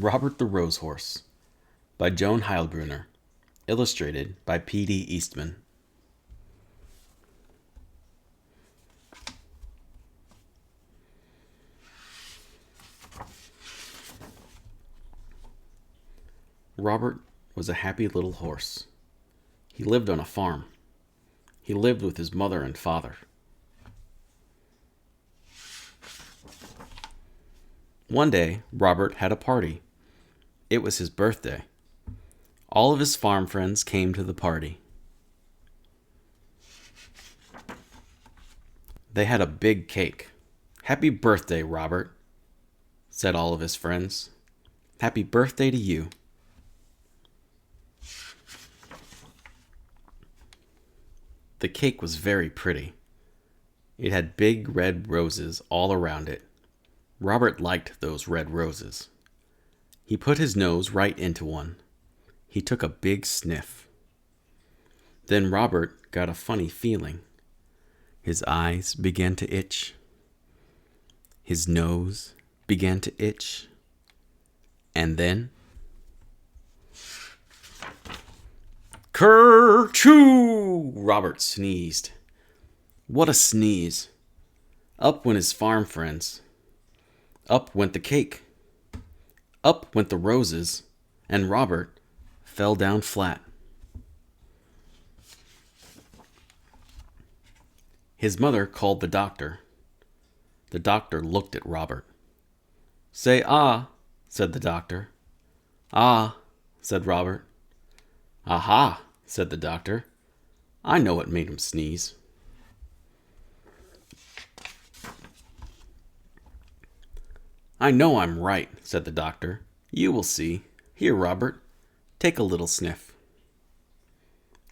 Robert the Rose Horse by Joan Heilbroner. Illustrated by P.D. Eastman. Robert was a happy little horse. He lived on a farm. He lived with his mother and father. One day, Robert had a party. It was his birthday. All of his farm friends came to the party. They had a big cake. "Happy birthday, Robert," said all of his friends. "Happy birthday to you." The cake was very pretty. It had big red roses all around it. Robert liked those red roses. He put his nose right into one. He took a big sniff. Then Robert got a funny feeling. His eyes began to itch. His nose began to itch. And then, "Ker-choo!" Robert sneezed. What a sneeze! Up went his farm friends. Up went the cake. Up went the roses, and Robert fell down flat. His mother called the doctor. The doctor looked at Robert. "Say ah," said the doctor. "Ah," said Robert. "Aha," said the doctor. "I know what made him sneeze." "I know I'm right," said the doctor. "You will see. Here, Robert, take a little sniff."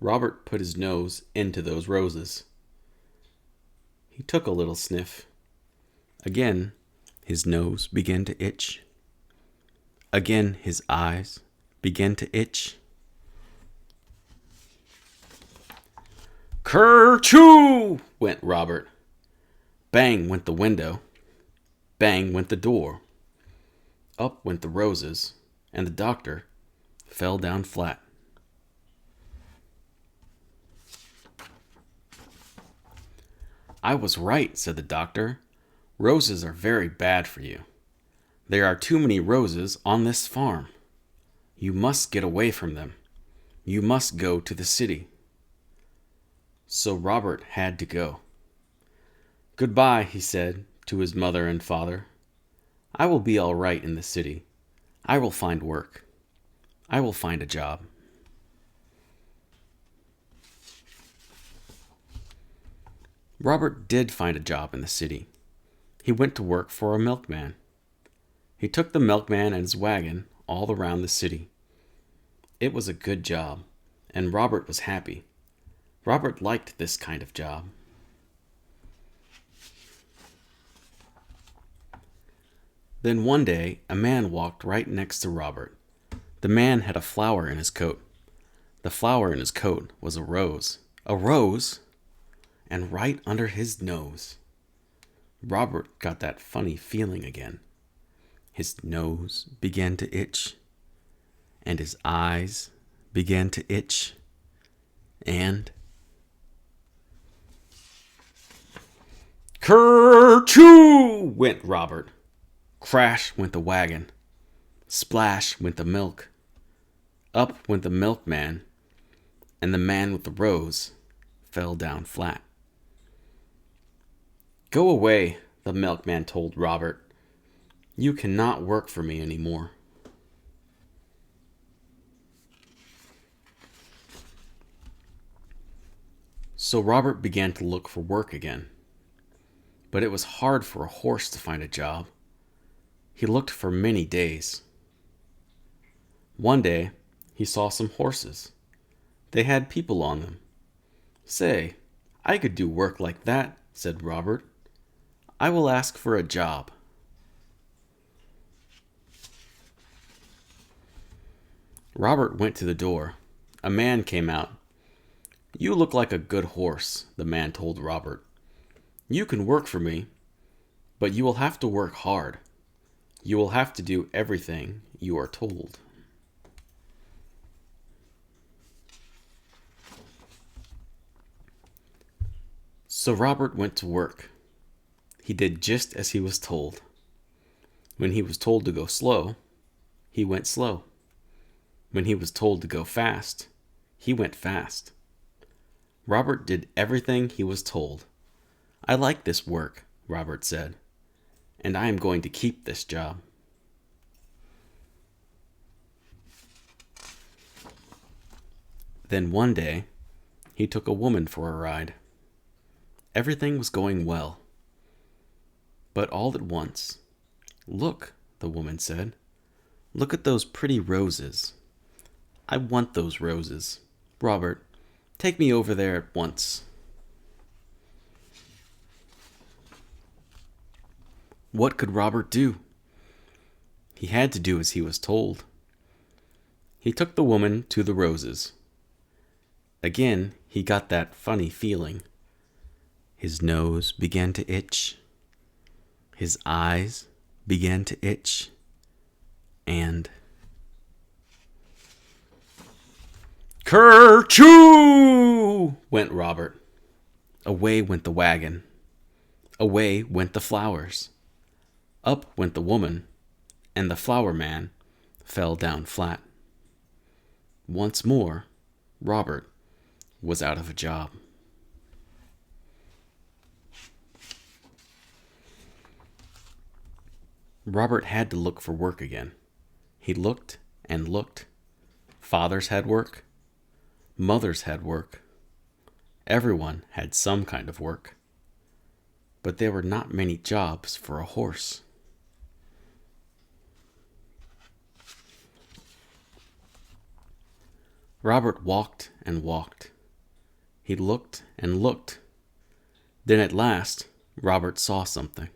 Robert put his nose into those roses. He took a little sniff. Again, his nose began to itch. Again, his eyes began to itch. "Ker-choo!" went Robert. Bang went the window. Bang went the door. Up went the roses, and the doctor fell down flat. "I was right," said the doctor. "Roses are very bad for you. There are too many roses on this farm. You must get away from them. You must go to the city." So Robert had to go. "Goodbye," he said to his mother and father. "I will be all right in the city. I will find work. I will find a job." Robert did find a job in the city. He went to work for a milkman. He took the milkman and his wagon all around the city. It was a good job, and Robert was happy. Robert liked this kind of job. Then one day, a man walked right next to Robert. The man had a flower in his coat. The flower in his coat was a rose. A rose! And right under his nose. Robert got that funny feeling again. His nose began to itch, and his eyes began to itch, and "Ker-choo!" went Robert. Crash went the wagon. Splash went the milk. Up went the milkman, and the man with the rose fell down flat. "Go away," the milkman told Robert. "You cannot work for me anymore." So Robert began to look for work again. But it was hard for a horse to find a job. He looked for many days. One day, he saw some horses. They had people on them. "Say, I could do work like that," said Robert. "I will ask for a job." Robert went to the door. A man came out. "You look like a good horse," the man told Robert. "You can work for me, but you will have to work hard. You will have to do everything you are told. So Robert went to work. He did just as he was told. When he was told to go slow, he went slow. When he was told to go fast, he went fast. Robert did everything he was told. I like this work, Robert said, and I am going to keep this job. Then one day, he took a woman for a ride. Everything was going well. But all at once, "Look," the woman said. "Look at those pretty roses. I want those roses. Robert, take me over there at once." What could Robert do? He had to do as he was told. He took the woman to the roses. Again, he got that funny feeling. His nose began to itch. His eyes began to itch. And "Kerchoo!" went Robert. Away went the wagon. Away went the flowers. Up went the woman, and the flower man fell down flat. Once more, Robert was out of a job. Robert had to look for work again. He looked and looked. Fathers had work. Mothers had work. Everyone had some kind of work. But there were not many jobs for a horse. Robert walked and walked. He looked and looked. Then at last, Robert saw something.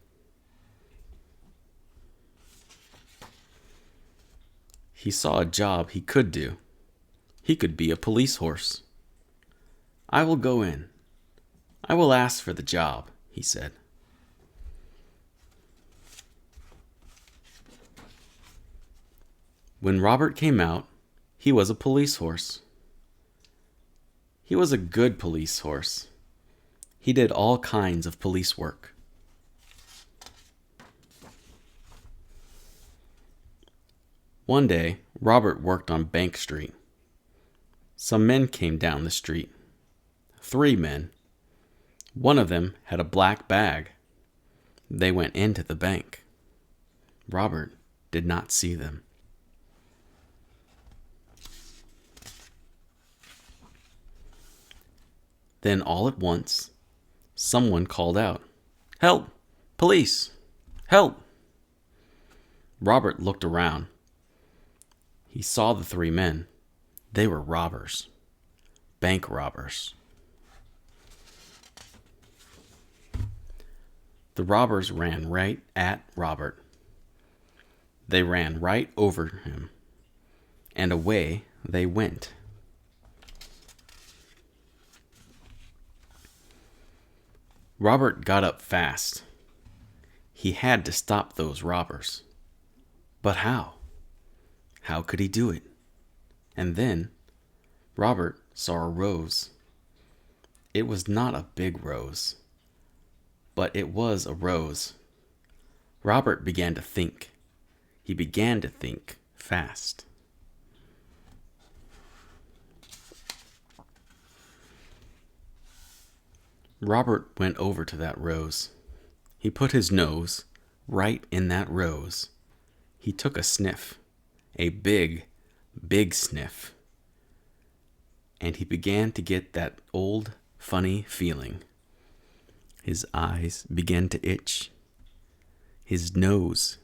He saw a job he could do. He could be a police horse. "I will go in. I will ask for the job," he said. When Robert came out, he was a police horse. He was a good police horse. He did all kinds of police work. One day, Robert worked on Bank Street. Some men came down the street. 3 men. One of them had a black bag. They went into the bank. Robert did not see them. Then all at once, someone called out, "Help! Police! Help!" Robert looked around. He saw the 3 men. They were robbers. Bank robbers. The robbers ran right at Robert. They ran right over him, and away they went. Robert got up fast. He had to stop those robbers. But how? How could he do it? And then Robert saw a rose. It was not a big rose, but it was a rose. Robert began to think. He began to think fast. Robert went over to that rose. He put his nose right in that rose. He took a sniff, a big, big sniff. And he began to get that old, funny feeling. His eyes began to itch. His nose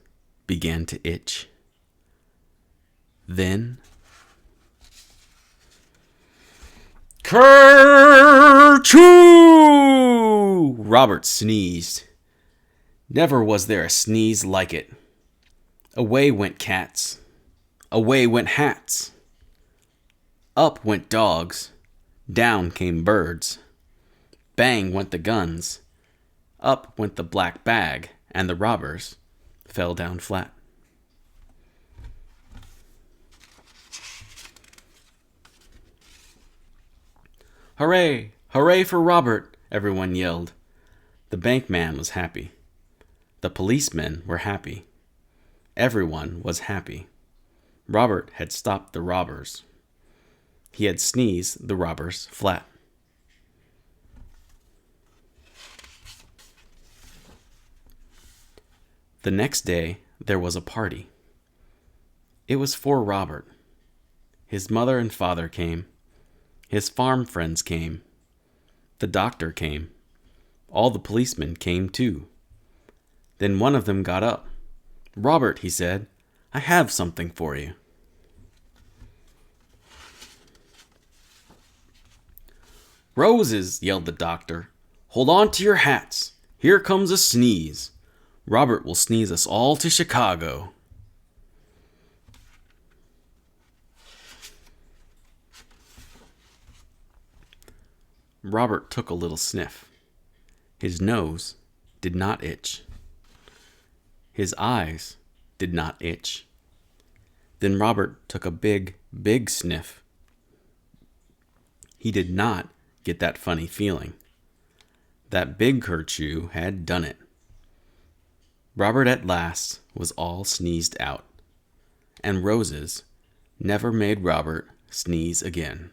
began to itch. Then, "Kerchoo!" Robert sneezed. Never was there a sneeze like it. Away went cats. Away went hats. Up went dogs. Down came birds. Bang went the guns. Up went the black bag, and the robbers fell down flat. Hooray! Hooray for Robert! Everyone yelled. The bank man was happy. The policemen were happy. Everyone was happy. Robert had stopped the robbers. He had sneezed the robbers flat. The next day, there was a party. It was for Robert. His mother and father came. His farm friends came. The doctor came. All the policemen came too. Then one of them got up. "Robert," he said, "I have something for you." "Roses!" yelled the doctor. "Hold on to your hats. Here comes a sneeze. Robert will sneeze us all to Chicago." Robert took a little sniff. His nose did not itch. His eyes did not itch. Then Robert took a big, big sniff. He did not get that funny feeling. That big kerchew had done it. Robert at last was all sneezed out, and roses never made Robert sneeze again.